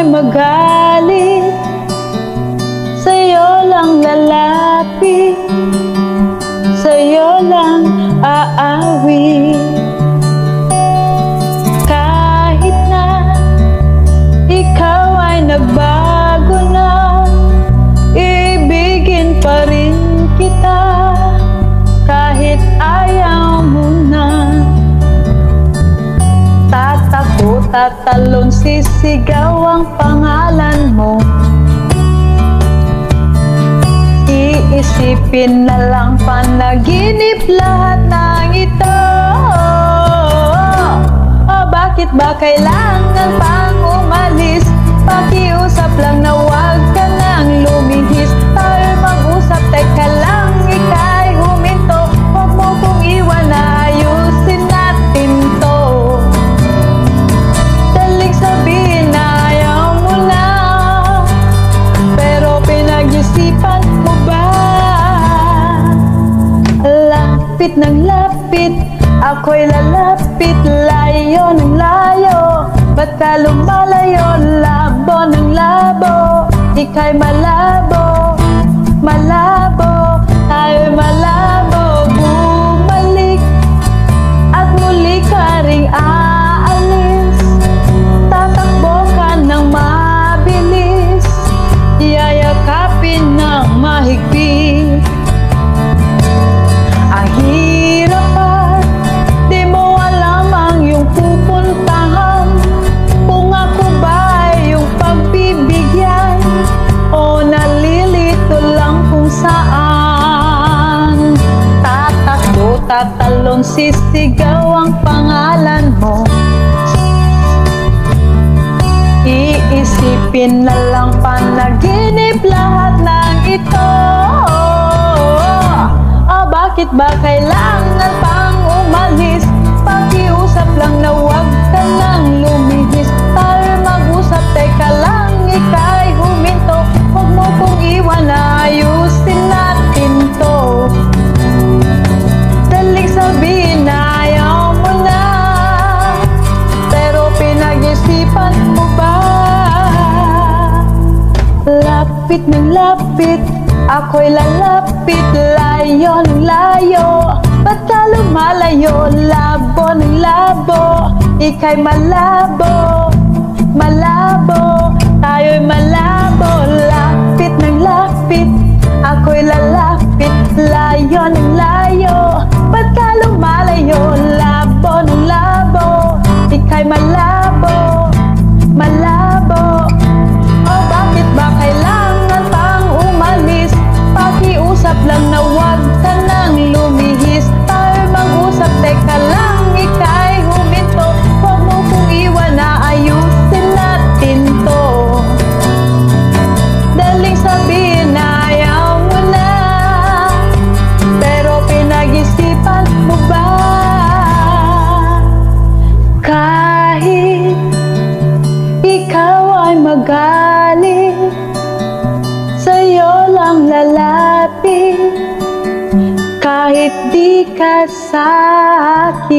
ay magalit, sa'yo lang lalapit, sa'yo lang aawi. Kahit na ikaw ay nagbago na, ibigin pa rin kita kahit ayaw mo na. Tatakbo, tatalon, sisigaw ang pangalan mo. Iisipin na lang panaginip lahat ng ito. O bakit ba kailangan pang umalis? Pakiusap lang na huwag ka nang lumihis. Tayo mag-usap, teka lang, ika'y huminto. Huwag mo kong iwan, ayusin natin to. Daling sabihin na ayaw mo na, pero pinag-isipan mo ba? Lapit ng lapit, ako'y lalapit, layo ng layo. Ba't ka lumalayo, labo ng labo? Ika'y malabo, malabo, tayo'y malabo. Bumalik at muli ka ring aalis. Tatakbo ka ng mabilis, yayakapin ng mahigpit. Ang hirap at di mo alam ang iyong pupuntahan. Kung ako ba ay iyong pagbibigyan, o nalilito lang kung saan. Tatakbo, tatalon, sisigaw ang pangalan mo. Iisipin na lang panaginip lahat ng ito. O bakit ba kailangan pang umalis? Pakiusap lang na huwag ka nang lumihis. Tayo mag-usap, teka lang, ika'y huminto. Huwag mo kong iwan, ayusin natin to. Daling sabihin na ayaw mo na, pero pinag-isipan mo ba? Lapit ng lapit, ako'y lalapit, layo ng layo. Ba't ka lumalayo, labo ng labo? Ika'y malabo, malabo, tayo'y malabo. Lapit ng lapit, ako'y lalapit, layo ng layo. Ba't ka lumalayo, labo ng labo? Ika'y malabo, malabo. O bakit ba kailangan pang umalis? Pakiusap lang na huwag ka nang lumihis. Tayo mag-usap, teka lang, ika'y huminto. Huwag mo kong iwan, ayusin natin to. Daling sabihin na ayaw mo na, pero pinag-isipan mo ba? Kahit ikaw ay magalit, sa'yo lang lalapit, kahit di ka sa'kin.